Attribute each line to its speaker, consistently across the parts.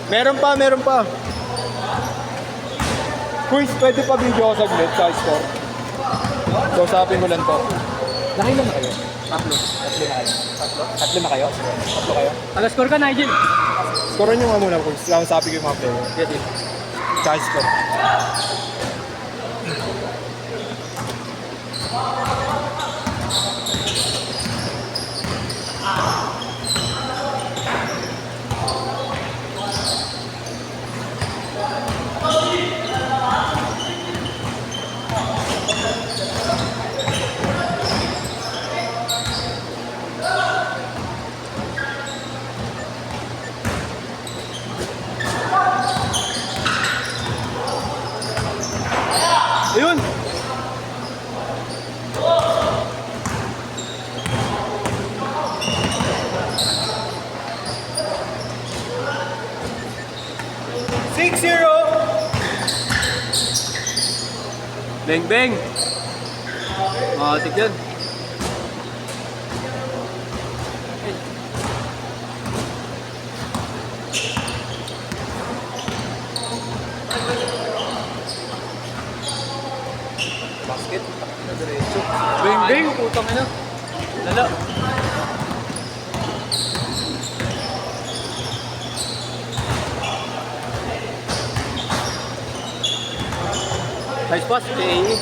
Speaker 1: Meron pa, meron pa. Quiz, pwede pa video ko saglit sa score. So, usapin mo lang to. Nakailan na kayo? Tatlo. Tatlo na kayo. Tatlo na kayo? Tatlo kayo?
Speaker 2: Alas score ka, Nigel.
Speaker 1: Scorean nyo nga muna kung sabi ko yung mga player.
Speaker 2: Yes, yes.
Speaker 1: Sa score. Ayun! Beng beng! Matik yan.
Speaker 3: Basket. Diretso.
Speaker 2: Beng beng! Putang ina. Lala. Nice pass, KAE.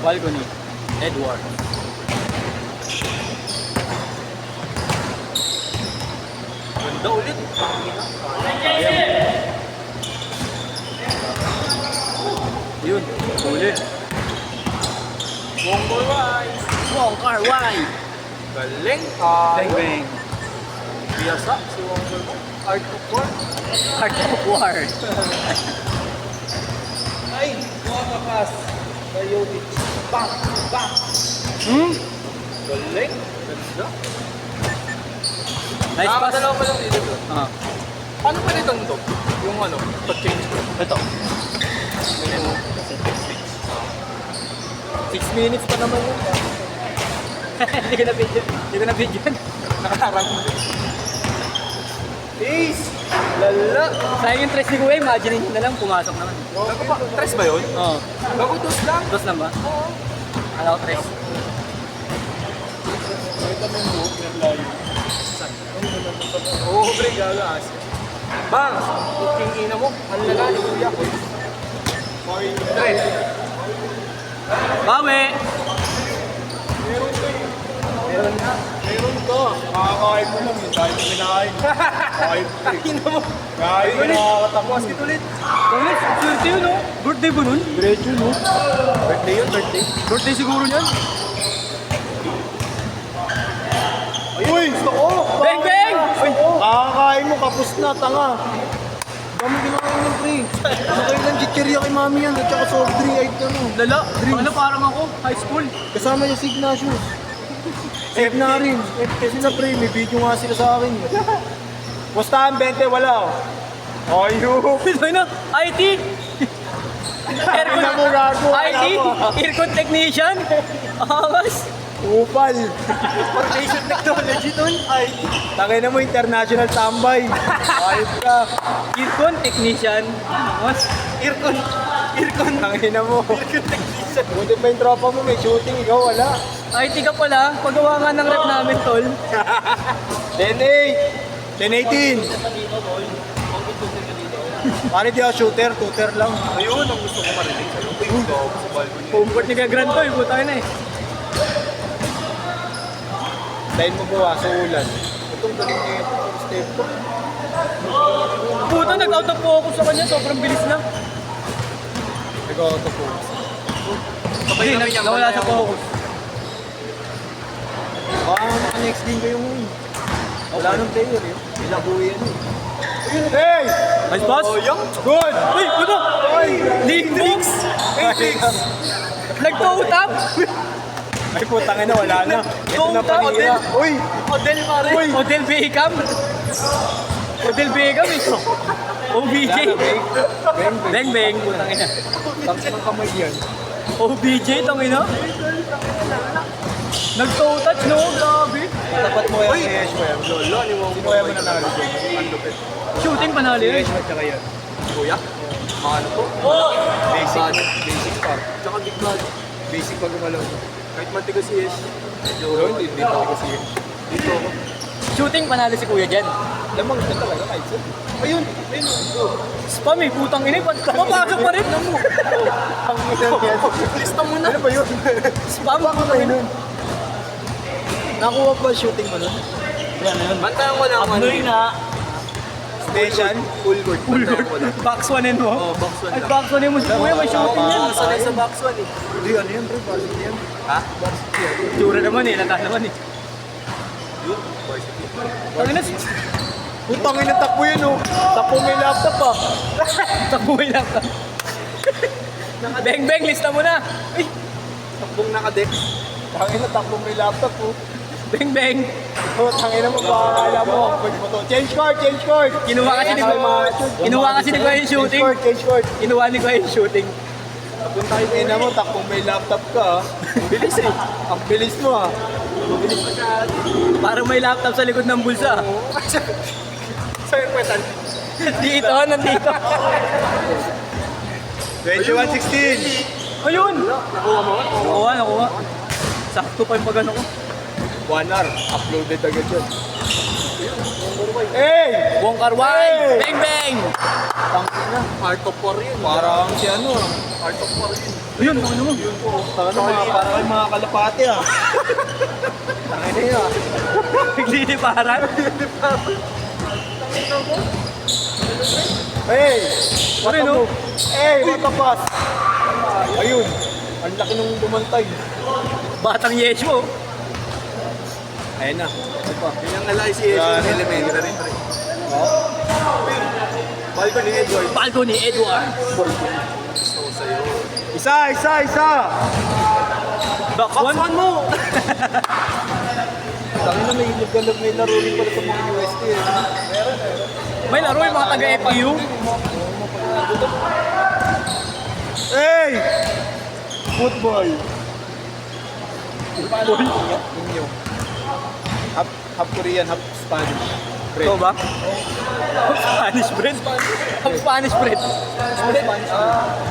Speaker 2: Balcony. Edward.
Speaker 3: Ganda ulit.
Speaker 2: Yun, ulit.
Speaker 3: Wong boy wise.
Speaker 2: Wong Car Y.
Speaker 3: Galing.
Speaker 2: Beng beng.
Speaker 3: Biyasa si Wong boy mo. Art of war.
Speaker 2: Heart of War.
Speaker 3: Ay, bumakas. Bayotic. Bang! Bang!
Speaker 2: Hmm?
Speaker 3: Galing. Ganda.
Speaker 2: Nice pass.
Speaker 3: Nakakadalaw pa lang dito to.
Speaker 2: Ah,
Speaker 3: Paano pa nitong to? Yung ano, pag-change ko.
Speaker 2: ito. 6 minutes pa naman yun. Hindi ko na video. Hindi ko na video.
Speaker 3: Nakatarang. Ace! Lala!
Speaker 2: Sayang yung tres ni Kuya, imagine nyo na lang, pumasok naman.
Speaker 3: Bago pa, tres ba yun?
Speaker 2: Oo.
Speaker 3: Bago dos lang.
Speaker 2: Dos lang ba?
Speaker 3: Oo.
Speaker 2: Alaw tres.
Speaker 3: Oo, pre, gagas. Bang! King ina mo. Ang lala ni Kuya. Tres.
Speaker 2: Bawi!
Speaker 3: Meron na.
Speaker 1: Meron to. Makakain mo lang yun. Dahil pinakain. Kahit
Speaker 3: Takin na mo.
Speaker 1: kahit
Speaker 3: Ulit.
Speaker 1: nakakatapos.
Speaker 3: Basket ulit.
Speaker 2: Ulit, swerte yun no? Birthday ba nun?
Speaker 1: Diretso, no?
Speaker 3: Birthday yun, birthday.
Speaker 2: Birthday siguro niyan.
Speaker 1: Uy! Gusto ko!
Speaker 2: Beng beng!
Speaker 1: Kakakain mo, kapos na, tanga. Dami kinakain ng pre. Ano kayo ng chicheria kay mami yan, at saka soft drink, ay ano.
Speaker 2: Lala, ano parang ako, high school.
Speaker 1: Kasama yung Signacious. Save na rin. Kasi na pre, may video nga sila sa akin. Pustahan 20, wala oh. Ayun.
Speaker 2: Ito na, IT!
Speaker 1: Ina mo gago.
Speaker 2: IT, aircon technician. Angas.
Speaker 1: Upal.
Speaker 3: Transportation technology dun. Ay.
Speaker 1: Tangay na mo, international tambay. Ayos ka.
Speaker 2: Aircon technician. Angas.
Speaker 3: Aircon. Aircon.
Speaker 1: Tangay na mo.
Speaker 3: Aircon technician.
Speaker 1: Buti pa yung tropa mo, may shooting, ikaw wala.
Speaker 2: IT ka pala, pagawa nga ng rep namin, tol.
Speaker 1: 10-8. 10-18. Pare di ako shooter, tutor lang.
Speaker 3: Ayun, ang gusto ko marinig sa'yo. Uy, gago sa balcony.
Speaker 2: Homecourt ni Gagran to, ibuta na eh.
Speaker 1: Dahil mo buwa sa ulan. Itong galing niya yung step ko.
Speaker 2: Puta, nag-out of focus sa kanya, sobrang bilis lang.
Speaker 1: Nag-auto po.
Speaker 2: Hindi, nawala sa focus.
Speaker 1: Baka next game kayo mo. Wala nang player eh. Ilabo yan eh. Hey!
Speaker 2: Nice pass.
Speaker 1: Good!
Speaker 2: Uy, ano? Limbix!
Speaker 1: Matrix!
Speaker 2: Nag-toe-tap!
Speaker 1: Ay putang ina, wala na. Ito na panira. Uy!
Speaker 2: Odell pare.
Speaker 1: Uy!
Speaker 2: Odell Beckham. Odell Beckham eh. OBJ.
Speaker 1: Bang bang.
Speaker 2: Beng beng. Putang ina.
Speaker 1: Tapos ng kamay yan.
Speaker 2: OBJ, tangina. Nag-toe touch, no? Grabe.
Speaker 1: Tapat mo yung EH mo yan.
Speaker 3: Lolo, ni mo.
Speaker 1: Sino kaya mo nanalo dyan?
Speaker 3: Ang lupit.
Speaker 2: Shooting panalo yun.
Speaker 1: EH mo tsaka yan.
Speaker 3: Kuya? Mahal po.
Speaker 1: Basic. Basic pa.
Speaker 3: Tsaka gitna.
Speaker 1: Basic pa gumalaw.
Speaker 3: Kahit matigas si Yesh.
Speaker 1: Pero hindi pa kasi yun.
Speaker 3: Dito ako.
Speaker 2: Shooting panalo si Kuya dyan.
Speaker 1: Lamang ka talaga kahit saan. Ayun! Ayun!
Speaker 2: Spam eh, putang ina. Papasok pa rin.
Speaker 1: Ang ina yan.
Speaker 2: Lista mo na.
Speaker 1: Ano ba yun?
Speaker 2: Spam.
Speaker 1: Bakit ba yun? Nakuha pa shooting mo nun?
Speaker 3: Bantayan ko lang.
Speaker 2: Abnoy na.
Speaker 1: Station?
Speaker 3: Full court. Bantayan ko lang.
Speaker 2: Box 1 mo.
Speaker 3: Oo, box 1
Speaker 2: Ay,
Speaker 3: lang.
Speaker 2: box 1 mo si Kuya. May shooting yan.
Speaker 3: Sanay sa box 1 eh.
Speaker 1: Hindi, ano yan bro? Varsity yan.
Speaker 3: Ha?
Speaker 2: Tura naman eh. Lata naman eh.
Speaker 3: Yun, varsity.
Speaker 2: Tangina.
Speaker 1: Putang ina takbo yun oh. Takbo may laptop ah.
Speaker 2: Takbuhay lang ka. Beng beng, lista mo na. Ay,
Speaker 3: Takbong naka-deck.
Speaker 1: Tangina takbo may laptop oh.
Speaker 2: beng beng.
Speaker 1: Oh, tangina mo bahala mo. Pwede mo to. Change card, change card.
Speaker 2: Kinuha kasi ni Kinuha kasi ni Kuya yung shooting.
Speaker 1: Change card.
Speaker 2: Kinuha ni Kuya yung shooting.
Speaker 1: Punta kayo ina mo, takbo may laptop ka ah. Bilis eh. Ang bilis mo ah.
Speaker 2: Parang may laptop sa likod ng bulsa.
Speaker 3: Sa'yo kwetan.
Speaker 2: Dito, nandito.
Speaker 1: 21-16.
Speaker 2: Ayun!
Speaker 3: Nakuha mo?
Speaker 2: Nakuha, nakuha. Sakto pa yung pagano ko.
Speaker 1: 1 hour. Uploaded agad yun. Hey!
Speaker 2: Wong Kar
Speaker 1: Hey!
Speaker 2: Bang bang!
Speaker 1: Tangina.
Speaker 3: Art of War yun.
Speaker 1: Parang si ano ah.
Speaker 3: Art of War yun.
Speaker 2: Ayun, ano mo?
Speaker 1: Parang mga kalapati ah. Tangina yun ah.
Speaker 2: Nagliliparan.
Speaker 1: Hey!
Speaker 2: Ano yun, oh?
Speaker 1: Hey! What the pass? Ayun. Ang laki nung bumantay.
Speaker 2: Batang yes mo.
Speaker 1: Ayun na. Ito pa.
Speaker 3: Yun ang alay si Yesh.
Speaker 1: Yan.
Speaker 3: Elementary. Balko ni Edward.
Speaker 2: Balko ni Edward.
Speaker 3: Gusto ko sa'yo.
Speaker 1: Isa!
Speaker 2: Box 1 mo.
Speaker 1: Tangina may ilog may laro rin pala sa mga UST eh.
Speaker 2: May laro yung mga taga-FPU.
Speaker 1: Hey! Football.
Speaker 2: Football.
Speaker 1: Inyo. Half Korean, half Spanish.
Speaker 2: Ito ba? Spanish bread. Spanish bread.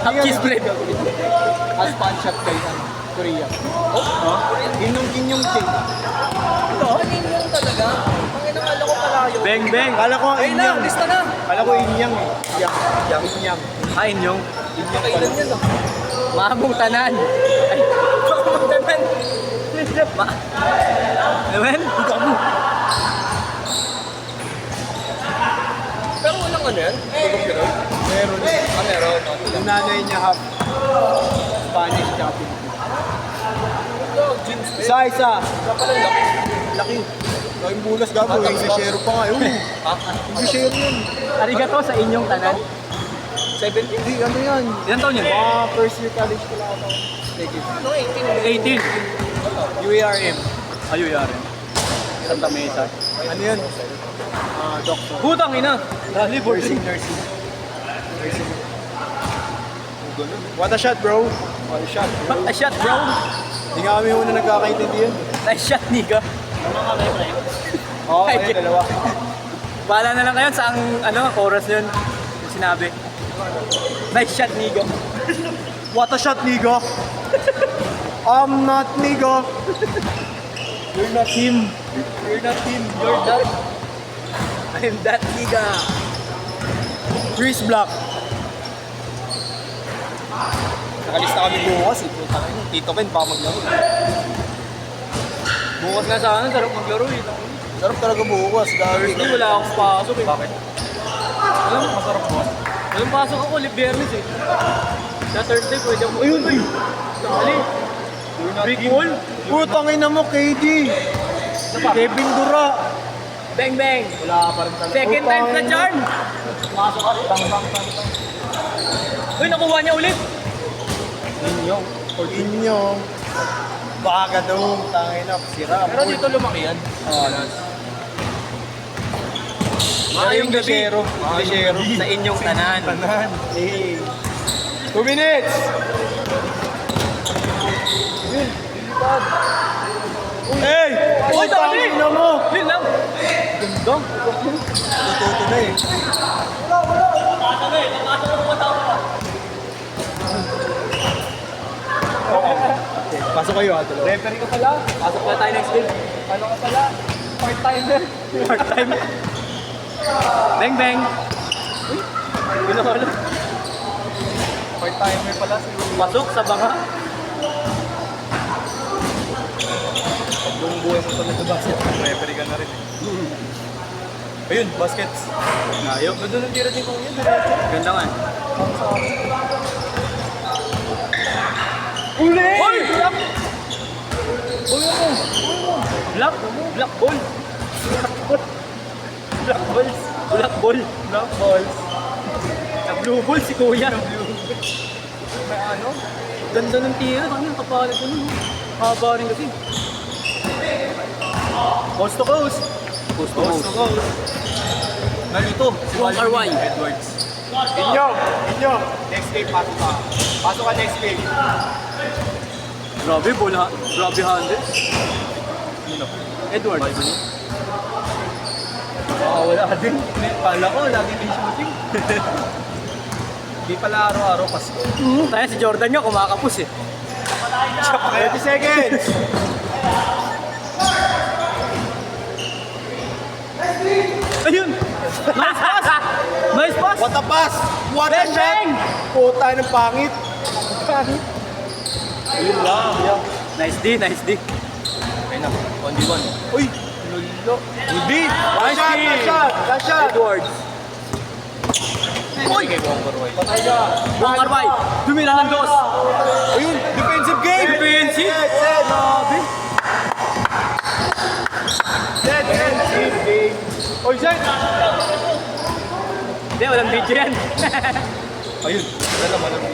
Speaker 2: Half cheese bread.
Speaker 1: Spanish half kayo. Korea. Oh? Inyong cake.
Speaker 2: Beng beng.
Speaker 1: Kala ko inyang.
Speaker 2: lista na.
Speaker 1: Kala ko inyang eh. Inyang.
Speaker 2: Kain yung
Speaker 1: Inyang pala.
Speaker 2: mahabong tanan. Ay, mahabong tanan. Naman? Ikaw mo.
Speaker 3: Pero walang ano yan?
Speaker 1: Meron.
Speaker 3: Meron.
Speaker 1: Yung nanay niya half Spanish tsaka Pilipino. Isa. Laki. Yung bulas gago. Yung share pa nga. Yung share yun.
Speaker 2: Arigato sa inyong tanan.
Speaker 3: 70?
Speaker 1: Hindi, ano yan?
Speaker 2: Ilan taon yun?
Speaker 1: Mga first year college ko lang ako. Take it.
Speaker 3: Ano 18?
Speaker 2: 18.
Speaker 1: UARM.
Speaker 2: Ayo yari. Santa Mesa.
Speaker 1: Ano yan? Doctor.
Speaker 2: Putang ina. Rally board.
Speaker 1: Nursing. What a shot, bro. What a shot, bro.
Speaker 2: A shot, bro.
Speaker 1: Hindi nga kami muna nagkakaintindihan.
Speaker 2: Nice shot, nigga.
Speaker 1: Oo,
Speaker 2: Ay,
Speaker 1: ayun, dalawa.
Speaker 2: Bahala na lang kayo sa chorus yun. Yung sinabi. Nice shot, nigga.
Speaker 1: What a shot, nigga. I'm not nigga. You're not him.
Speaker 2: You're not him. You're that. I'm that nigga.
Speaker 1: Chris Black. Nakalista kami bukas eh. Tito Ken, baka maglaro.
Speaker 2: Bukas nga sa akin, sarap maglaro eh.
Speaker 1: Sarap talaga bukas.
Speaker 2: Thursday, wala akong pasok eh. Bakit? Alam mo, masarap bukas. Walang pasok ako, Biyernes eh. Sa Thursday, pwede ako.
Speaker 1: Ayun, ay.
Speaker 2: Ali. Big Bull.
Speaker 1: Putangin na mo, KD. Kevin Dura.
Speaker 2: Bang bang.
Speaker 1: Wala pa rin talaga.
Speaker 2: Second time sa charm.
Speaker 1: Masok ka. Bang.
Speaker 2: Uy, nakuha niya ulit.
Speaker 1: Inyong. Baka daw. Tangin na. Sira.
Speaker 3: Pero dito lumaki yan.
Speaker 2: Maayong gabi.
Speaker 1: Desero.
Speaker 2: Sa inyong tanan.
Speaker 1: Tanan. Hey. 2 minutes. Hey!
Speaker 2: Uy, dali!
Speaker 1: Ina mo!
Speaker 2: Yun lang. Ganda.
Speaker 1: Tututo na eh. Okay, pasok kayo ha, tuloy.
Speaker 3: Referee ka pala.
Speaker 2: Pasok na tayo next game.
Speaker 3: Ano ka pala? Part-timer.
Speaker 2: Part time. Bang bang. Uy, pinakala.
Speaker 3: Part-timer pala si
Speaker 2: Pasok sa banga.
Speaker 3: buong buhay mo pala sa basket. Referee ka na rin eh. Ayun, baskets.
Speaker 2: Nayo.
Speaker 3: Doon ang tira din ko yun. Diretso.
Speaker 2: Ganda nga.
Speaker 3: Uli!
Speaker 2: Hoy!
Speaker 3: Black! Uy mo!
Speaker 2: Black. Black ball.
Speaker 3: Black balls.
Speaker 2: Black ball.
Speaker 3: Black balls.
Speaker 2: Sa blue ball si Kuya.
Speaker 3: May ano?
Speaker 2: Ganda ng tira. Ano yung kapalit ko nun? Haba rin kasi.
Speaker 3: Coast to coast.
Speaker 2: Coast to
Speaker 3: Coast to coast. Nalito. Si
Speaker 2: Wong
Speaker 3: Valvin
Speaker 2: Kar-wai.
Speaker 3: Edwards. Inyo. Next game, pasok ka. Pasok ka next game.
Speaker 2: Grabe, ball ha. Grabe handle. Edward.
Speaker 3: Wala ka din. Pala ko, lagi may shooting. Di pala araw-araw Pasko.
Speaker 2: Kaya si Jordan nga kumakapos eh.
Speaker 3: 30 seconds!
Speaker 2: Ayun! Nice pass! Nice pass!
Speaker 3: What a pass! What a
Speaker 2: Bang,
Speaker 3: shot!
Speaker 2: bang!
Speaker 3: Puta ng pangit. Pangit. Ayun lang.
Speaker 2: Nice D, nice D.
Speaker 3: Ayun na, 1v1. Uy! Nulo. Hindi!
Speaker 2: Nice
Speaker 3: Last shot!
Speaker 2: kill.
Speaker 3: Last shot! Last shot!
Speaker 2: Edwards.
Speaker 3: Uy! Kay Wong Kar-wai. Patay ka!
Speaker 2: Wong Kar-wai. Dumila ng dos.
Speaker 3: Ayun! Defensive game!
Speaker 2: Defensive?
Speaker 3: Set!
Speaker 2: Grabe.
Speaker 3: Set! Defensive game! Oy, set!
Speaker 2: Hindi, walang video yan.
Speaker 3: Ayun! Wala naman ang